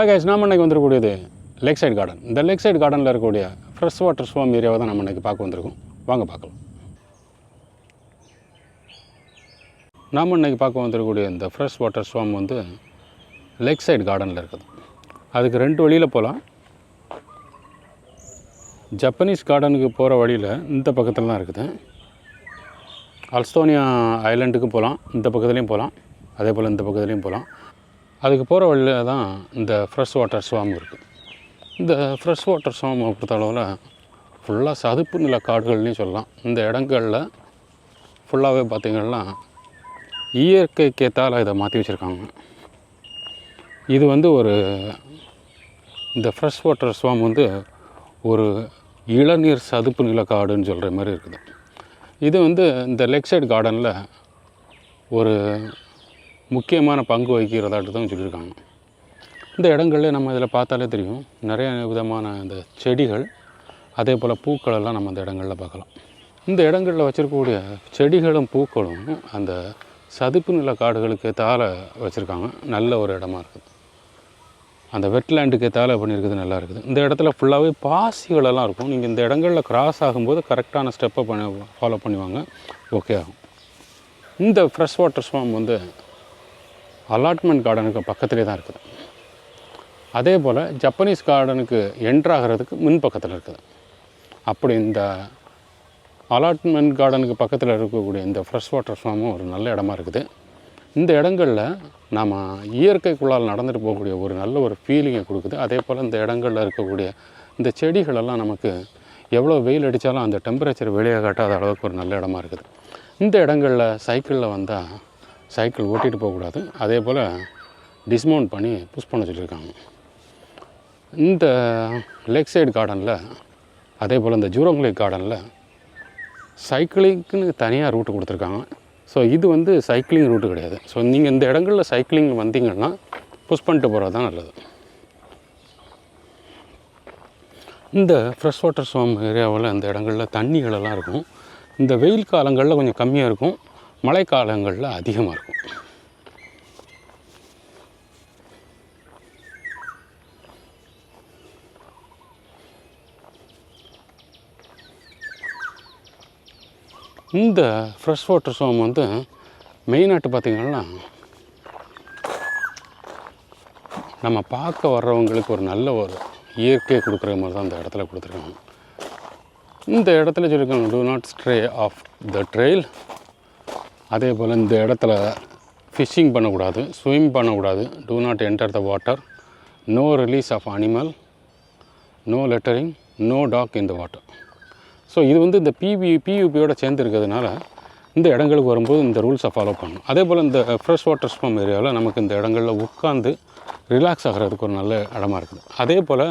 Guys நாம் இன்றைக்கி வந்துருக்கூடியது lake side garden. இந்த லேக் சைடு கார்டனில் இருக்கக்கூடிய ஃப்ரெஷ் வாட்டர் ஸ்வாம் ஏரியாவை தான் நம்ம இன்றைக்கி பார்க்க வந்திருக்கோம். வாங்க பார்க்கலாம். நாம் இன்றைக்கி பார்க்க வந்திருக்கக்கூடிய இந்த ஃப்ரெஷ் வாட்டர் ஸ்வாம் வந்து லேக் சைடு கார்டனில் இருக்குது. அதுக்கு 2 வழியில் போகலாம். ஜப்பனீஸ் கார்டனுக்கு போகிற வழியில் இந்த பக்கத்தில் தான் இருக்குது. அல்ஸ்தோனியா ஐலண்டுக்கு போகலாம், இந்த பக்கத்துலேயும் போகலாம், அதே போல் இந்த பக்கத்துலேயும் போகலாம். அதுக்கு போகிற வழியில் தான் இந்த ஃப்ரெஷ் வாட்டர் ஸ்வாம் இருக்குது. இந்த ஃப்ரெஷ் வாட்டர் ஸ்வாமை பொறுத்த அளவில் ஃபுல்லாக சதுப்பு நில காடுகள்னு சொல்லலாம். இந்த இடங்களில் ஃபுல்லாகவே பார்த்திங்கன்னா இயற்கைக்கேத்தால் இதை மாற்றி வச்சுருக்காங்க. இது வந்து இந்த ஃப்ரெஷ் வாட்டர் ஸ்வாம் வந்து ஒரு இளநீர் சதுப்பு நில காடுன்னு சொல்கிற மாதிரி இருக்குது. இது வந்து இந்த லேக் சைடு கார்டனில் ஒரு முக்கியமான பங்கு வகிக்கிறதாட்டு தான் சொல்லியிருக்காங்க. இந்த இடங்களில் நம்ம இதில் பார்த்தாலே தெரியும், நிறைய விதமான இந்த செடிகள் அதே போல் பூக்களெல்லாம் நம்ம இந்த இடங்களில் பார்க்கலாம். இந்த இடங்களில் வச்சுருக்கக்கூடிய செடிகளும் பூக்களும் அந்த சதுப்பு நில காடுகளுக்கு ஏற்றால வச்சுருக்காங்க. நல்ல ஒரு இடமா இருக்குது. அந்த வெட்லேண்டுக்கு ஏற்றால பண்ணியிருக்குது, நல்லா இருக்குது. இந்த இடத்துல ஃபுல்லாகவே பாசிகளெல்லாம் இருக்கும். நீங்கள் இந்த இடங்களில் கிராஸ் ஆகும்போது கரெக்டான ஸ்டெப்பை ஃபாலோ பண்ணுவாங்க, ஓகே ஆகும். இந்த ஃப்ரெஷ் வாட்டர் ஸ்வாம் வந்து அலாட்மெண்ட் கார்டனுக்கு பக்கத்துலேயே தான் இருக்குது. அதே போல் ஜப்பனீஸ் கார்டனுக்கு என்ட்ராகிறதுக்கு முன் பக்கத்தில் இருக்குது. அப்படி இந்த அலாட்மெண்ட் கார்டனுக்கு பக்கத்தில் இருக்கக்கூடிய இந்த ஃப்ரெஷ் வாட்டர் ஸ்வாமும் ஒரு நல்ல இடமா இருக்குது. இந்த இடங்களில் நாம் இயற்கைக்குள்ளால் நடந்துட்டு போகக்கூடிய ஒரு நல்ல ஒரு ஃபீலிங்கை கொடுக்குது. அதே போல் இந்த இடங்களில் இருக்கக்கூடிய இந்த செடிகளெல்லாம் நமக்கு எவ்வளோ வெயில் அடித்தாலும் அந்த டெம்பரேச்சர் வெளியே காட்டாத அளவுக்கு ஒரு நல்ல இடமா இருக்குது. இந்த இடங்களில் சைக்கிளில் வந்தால் சைக்கிள் ஓட்டிகிட்டு போகக்கூடாது. அதே போல் டிஸ்மவுண்ட் பண்ணி புஷ் பண்ண சொல்லியிருக்காங்க. இந்த லேக் சைடு கார்டனில் அதே போல் இந்த ஜூரோங் லேக் கார்டனில் சைக்கிளிங்க்குன்னு தனியாக ரூட்டு கொடுத்துருக்காங்க. ஸோ இது வந்து சைக்கிளிங் ரூட்டு கிடையாது. ஸோ நீங்கள் இந்த இடங்களில் சைக்கிளிங் வந்தீங்கன்னா புஷ் பண்ணிட்டு போகிறது தான் நல்லது. இந்த ஃப்ரெஷ் வாட்டர் ஸ்வாம் ஏரியாவில் இந்த இடங்களில் தண்ணிகளெல்லாம் இருக்கும். இந்த வெயில் காலங்களில் கொஞ்சம் கம்மியாக இருக்கும், மழை காலங்களில் அதிகமாக இருக்கும். இந்த ஃப்ரெஷ் வாட்டர் ஸ்வாம் வந்து மெயினாட்டு பார்த்திங்கன்னா நம்ம பார்க்க வர்றவங்களுக்கு ஒரு நல்ல ஒரு இயற்கை கொடுக்குற மாதிரி தான் இந்த இடத்துல கொடுத்துருக்காங்க. இந்த இடத்துல சொல்லியிருக்காங்க, do not stray off the trail. அதே போல் இந்த இடத்துல ஃபிஷ்ஷிங் பண்ணக்கூடாது, ஸ்விம் பண்ணக்கூடாது, do not enter the water, no release of animal, no littering, no dog in the water. So இது வந்து இந்த பியூபியோட சேர்ந்து இருக்கிறதுனால இந்த இடங்களுக்கு வரும்போது இந்த ரூல்ஸை ஃபாலோ பண்ணணும். அதே போல் இந்த ஃப்ரெஷ் வாட்டர் ஸ்வாம் ஏரியாவில் நமக்கு இந்த இடங்களில் உட்காந்து ரிலாக்ஸ் ஆகிறதுக்கு ஒரு நல்ல இடமா இருக்குது. அதே போல்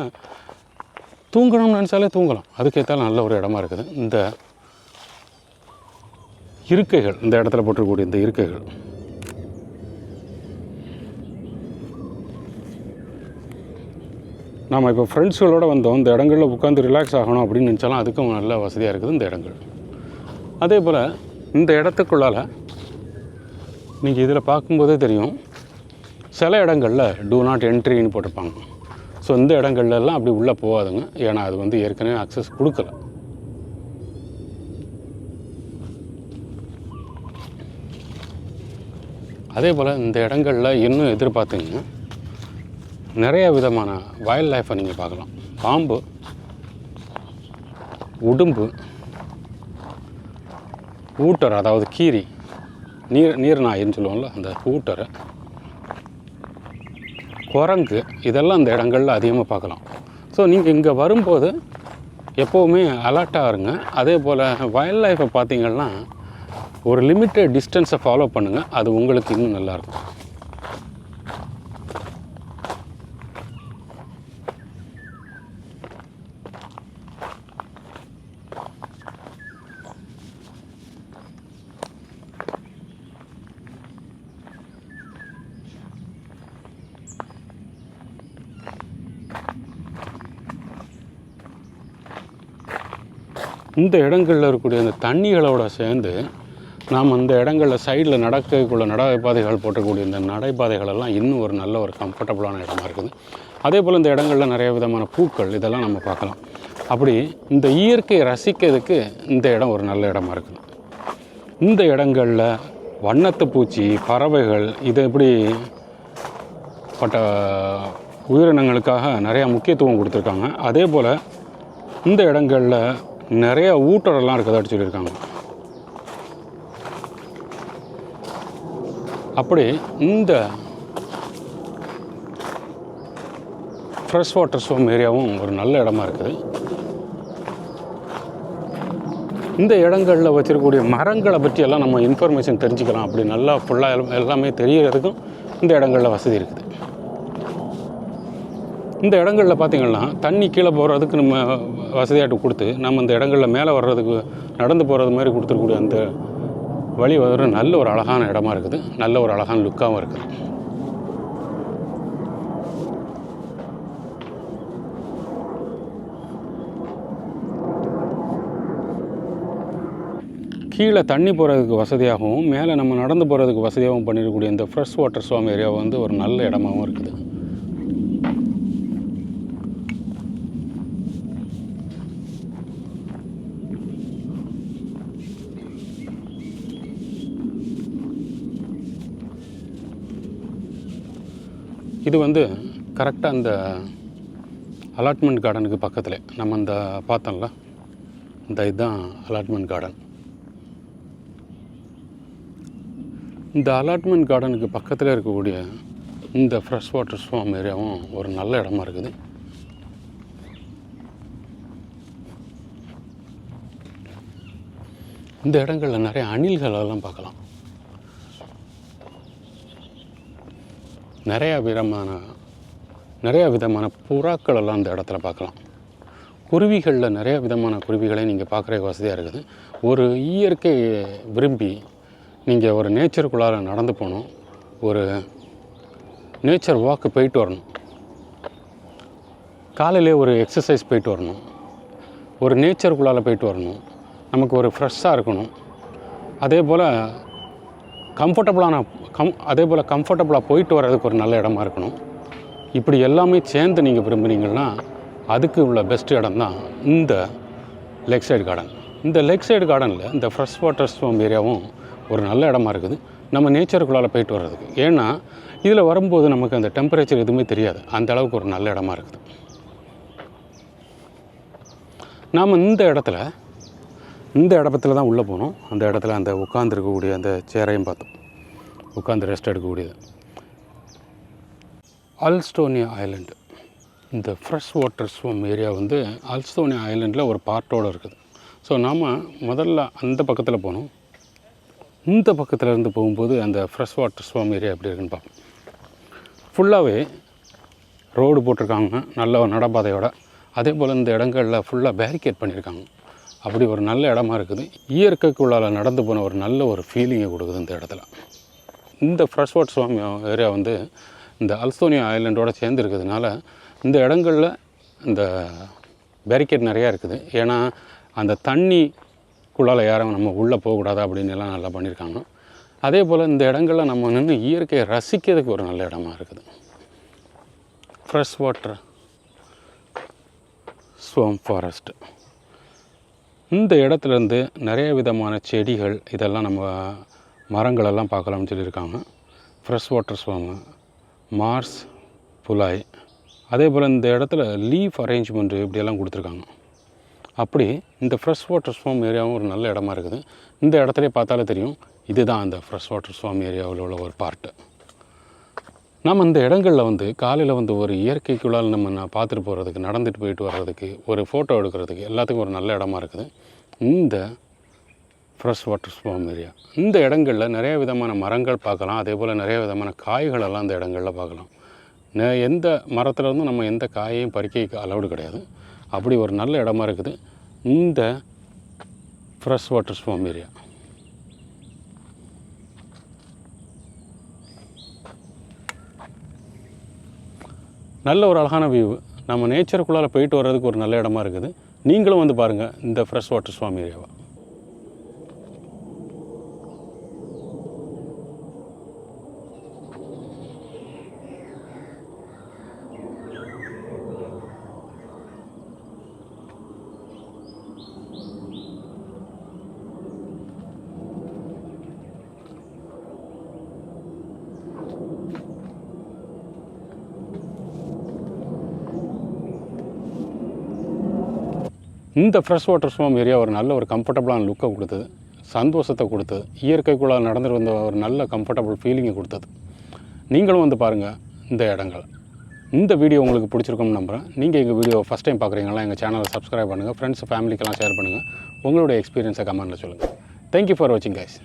தூங்கணும்னு நினச்சாலே தூங்கலாம், அதுக்கேற்றாலும் நல்ல ஒரு இடமா இருக்குது. இந்த இருக்கைகள், இந்த இடத்துல போட்டிருக்கக்கூடிய இந்த இருக்கைகள் நாம் இப்போ ஃப்ரெண்ட்ஸ்களோடு வந்தோம், இந்த இடங்களில் உட்காந்து ரிலாக்ஸ் ஆகணும் அப்படின்னு நினச்சாலும் அதுக்கும் நல்ல வசதியாக இருக்குது இந்த இடங்கள். அதே போல் இந்த இடத்துக்குள்ளால் நீங்கள் இதில் பார்க்கும்போதே தெரியும், சில இடங்களில் டூ நாட் என்ட்ரின்னு போட்டிருப்பாங்க. ஸோ இந்த இடங்கள்லாம் அப்படி உள்ளே போகாதுங்க, ஏன்னா அது வந்து ஏற்கனவே அக்சஸ் கொடுக்கல. அதே போல் இந்த இடங்களில் இன்னும் எதிர்பார்த்தீங்கன்னா நிறைய விதமான வைல்ட் லைஃப்பை நீங்கள் பார்க்கலாம். பாம்பு, உடும்பு, ஊட்டர், அதாவது கீரி, நீர் நாயின்னு சொல்லுவோம்ல அந்த ஊட்டரை, குரங்கு, இதெல்லாம் இந்த இடங்களில் அதிகமாக பார்க்கலாம். ஸோ நீங்கள் இங்கே வரும்போது எப்போவுமே அலர்ட்டாக இருங்க. அதே போல் வைல்ட் லைஃப்பை பார்த்திங்கன்னா ஒரு லிமிட்டட் டிஸ்டன்ஸை ஃபாலோ பண்ணுங்கள், அது உங்களுக்கு இன்னும் நல்லாயிருக்கும். இந்த இடங்களில் இருக்கக்கூடிய அந்த தண்ணிகளோடு சேர்ந்து நாம் அந்த இடங்களில் சைடில் நடக்கக்குள்ள நடைபாதைகள் போட்டக்கூடிய இந்த நடைபாதைகளெல்லாம் இன்னும் ஒரு நல்ல ஒரு கம்ஃபர்டபுளான இடமா இருக்குது. அதே போல் இந்த இடங்களில் நிறைய விதமான பூக்கள் இதெல்லாம் நம்ம பார்க்கலாம். அப்படி இந்த இயற்கையை ரசிக்கிறதுக்கு இந்த இடம் ஒரு நல்ல இடமா இருக்குது. இந்த இடங்களில் வண்ணத்து பூச்சி, பறவைகள், இது எப்படி பட்ட உயிரினங்களுக்காக நிறையா முக்கியத்துவம் கொடுத்துருக்காங்க. அதே போல் இந்த இடங்களில் நிறைய ஊட்டரெல்லாம் இருக்கிறதாட்டு சொல்லியிருக்காங்க. அப்படி இந்த ஃப்ரெஷ் வாட்டர் ஸ்வாம் ஏரியாவும் ஒரு நல்ல இடமா இருக்குது. இந்த இடங்களில் வச்சிருக்கக்கூடிய மரங்களை பற்றியெல்லாம் நம்ம இன்ஃபர்மேஷன் தெரிஞ்சுக்கலாம். அப்படி நல்லா ஃபுல்லாக எல்லாமே தெரியறதுக்கும் இந்த இடங்களில் வசதி இருக்குது. இந்த இடங்களில் பார்த்திங்கன்னா தண்ணி கீழே போகிறதுக்கு நம்ம வசதியாட்டு கொடுத்து, நம்ம இந்த இடங்களில் மேலே வர்றதுக்கு நடந்து போகிறது மாதிரி கொடுத்துருக்கூடிய அந்த வழி ஒரு நல்ல ஒரு அழகான இடமா இருக்குது. நல்ல ஒரு அழகான லுக்காகவும் இருக்குது. கீழே தண்ணி போகிறதுக்கு வசதியாகவும் மேலே நம்ம நடந்து போகிறதுக்கு வசதியாகவும் பண்ணிடக்கூடிய இந்த ஃப்ரெஷ் வாட்டர் ஸ்வாம் ஏரியா வந்து ஒரு நல்ல இடமாகவும் இருக்குது. இது வந்து கரெக்டாக அந்த அலாட்மெண்ட் கார்டனுக்கு பக்கத்தில் நம்ம இந்த பார்த்தோம்ல, இந்த இதுதான் அலாட்மெண்ட் கார்டன். இந்த அலாட்மெண்ட் கார்டனுக்கு பக்கத்தில் இருக்கக்கூடிய இந்த ஃப்ரெஷ் வாட்டர் ஸ்வாம் ஏரியாவும் ஒரு நல்ல இடமா இருக்குது. இந்த இடங்களில் நிறைய அணில்களெல்லாம் பார்க்கலாம். நிறையா விதமான புறாக்களெல்லாம் அந்த இடத்துல பார்க்கலாம். குருவிகளில் நிறைய விதமான குருவிகளை நீங்கள் பார்க்குறதுக்கு வசதியாக இருக்குது. ஒரு இயற்கை விரும்பி நீங்கள் ஒரு நேச்சருக்குள்ளார நடந்து போகணும், ஒரு நேச்சர் வாக்கு போயிட்டு வரணும், காலையிலே ஒரு எக்ஸசைஸ் போயிட்டு வரணும், ஒரு நேச்சருக்குள்ளார போயிட்டு வரணும், நமக்கு ஒரு ஃப்ரெஷ்ஷாக இருக்கணும், அதே போல் கம்ஃபர்டபுளாக போயிட்டு வர்றதுக்கு ஒரு நல்ல இடமா இருக்கணும். இப்படி எல்லாமே சேர்ந்து நீங்கள் விரும்புனீங்கன்னா அதுக்கு உள்ள பெஸ்ட் இடம் தான் இந்த லேக் சைடு கார்டன். இந்த லேக் சைடு கார்டனில் இந்த ஃப்ரெஷ் வாட்டர் ஸ்வாம் ஏரியாவும் ஒரு நல்ல இடமா இருக்குது நம்ம நேச்சருக்குள்ளால் போயிட்டு வர்றதுக்கு. ஏன்னா இதில் வரும்போது நமக்கு அந்த டெம்பரேச்சர் எதுவுமே தெரியாது, அந்த அளவுக்கு ஒரு நல்ல இடமா இருக்குது. நாம் இந்த இடத்துல தான் உள்ளே போனோம். அந்த இடத்துல அந்த உட்காந்துருக்கக்கூடிய அந்த சேரையும் பார்த்தோம், உட்காந்து ரெஸ்ட் எடுக்கக்கூடியது. அல்ஸ்டோனியா ஐலண்டு, இந்த ஃப்ரெஷ் வாட்டர் ஸ்வாம் ஏரியா வந்து அல்ஸ்டோனியா ஐலண்டில் ஒரு பார்ட்டோடு இருக்குது. ஸோ நாம் முதல்ல அந்த பக்கத்தில் போனோம். இந்த பக்கத்தில் இருந்து போகும்போது அந்த ஃப்ரெஷ் வாட்டர் ஸ்வாம் ஏரியா எப்படி இருக்குன்னு பார்ப்போம். ஃபுல்லாகவே ரோடு போட்டிருக்காங்க, நல்ல ஒரு நடப்பாதையோட. அதே போல் இந்த இடங்களில் ஃபுல்லாக பேரிகேட் பண்ணியிருக்காங்க. அப்படி ஒரு நல்ல இடமா இருக்குது. இயற்கைக்குள்ளால் நடந்து போன ஒரு நல்ல ஒரு ஃபீலிங்கை கொடுக்குது இந்த இடத்துல. இந்த ஃப்ரெஷ் வாட்டர் ஸ்வாம் ஏரியா வந்து இந்த அல்ஸ்டோனியா ஐலண்டோடு சேர்ந்து இருக்கிறதுனால இந்த இடங்களில் இந்த பேரிகேட் நிறையா இருக்குது. ஏன்னா அந்த தண்ணிக்குள்ளால் யாரும் நம்ம உள்ளே போகக்கூடாது அப்படின்னு எல்லாம் நல்லா பண்ணியிருக்காங்க. அதே போல் இந்த இடங்களில் நம்ம நின்று இயற்கையை ரசிக்கிறதுக்கு ஒரு நல்ல இடமா இருக்குது. Fresh water swamp forest. இந்த இடத்துலேருந்து நிறைய விதமான செடிகள் இதெல்லாம் நம்ம மரங்களெல்லாம் பார்க்கலாம்னு சொல்லியிருக்காங்க. ஃப்ரெஷ் வாட்டர் ஸ்வாமு, மார்ஸ் புலாய், அதே போல் இந்த இடத்துல லீஃப் அரேஞ்ச்மெண்ட்டு இப்படியெல்லாம் கொடுத்துருக்காங்க. அப்படி இந்த ஃப்ரெஷ் வாட்டர் ஸ்வாம் ஏரியாவும் ஒரு நல்ல இடமா இருக்குது. இந்த இடத்துல பார்த்தாலே தெரியும், இதுதான் அந்த ஃப்ரெஷ் வாட்டர் ஸ்வாம் ஏரியாவில் உள்ள ஒரு பார்ட்டு. நம்ம இந்த இடங்களில் வந்து காலையில் வந்து ஒரு இயற்கைக்குள்ளால் நம்ம பார்த்துட்டு போகிறதுக்கு, நடந்துட்டு போயிட்டு வர்றதுக்கு, ஒரு ஃபோட்டோ எடுக்கிறதுக்கு எல்லாத்துக்கும் ஒரு நல்ல இடமா இருக்குது இந்த ஃப்ரெஷ் வாட்டர் ஸ்வாம் ஏரியா. இந்த இடங்களில் நிறைய விதமான மரங்கள் பார்க்கலாம். அதே போல் நிறைய விதமான காய்களெல்லாம் இந்த இடங்களில் பார்க்கலாம். எந்த மரத்துலேருந்தும் நம்ம எந்த காயையும் பறிக்க அலவுடு கிடையாது. அப்படி ஒரு நல்ல இடமா இருக்குது இந்த ஃப்ரெஷ் வாட்டர் ஸ்வாம் ஏரியா. நல்ல ஒரு அழகான வியூ. நம்ம நேச்சருக்குள்ளால் போயிட்டு வர்றதுக்கு ஒரு நல்ல இடமா இருக்குது. நீங்களும் வந்து பாருங்கள் இந்த ஃப்ரெஷ் வாட்டர் ஸ்வாம் ஏரியாவை. இந்த ஃப்ரெஷ் வாட்டர் ஸ்வாம் ஏரியா ஒரு நல்ல ஒரு கம்ஃபர்டபுளான லுக்கை கொடுத்தது, சந்தோஷத்தை கொடுத்தது, இயற்கைக்குள்ளே நடந்துட்டு வந்த ஒரு நல்ல கம்ஃபர்டபுள் ஃபீலிங்கை கொடுத்தது. நீங்களும் வந்து பாருங்கள் இந்த இடங்கள். இந்த வீடியோ உங்களுக்கு பிடிச்சிருக்கும்னு நம்புகிறேன். நீங்கள் எங்கள் வீடியோ ஃபஸ்ட் டைம் பார்க்குறீங்களா, எங்கள் சேனலை சப்ஸ்கிரைப் பண்ணுங்கள், ஃப்ரெண்ட்ஸ் ஃபேமிலிக்கெல்லாம் ஷேர் பண்ணுங்கள், உங்களுடைய எக்ஸ்பீரியன்ஸை கமெண்ட்டில் சொல்லுங்கள். தேங்க்யூ ஃபார் வாட்சிங் கைஸ்.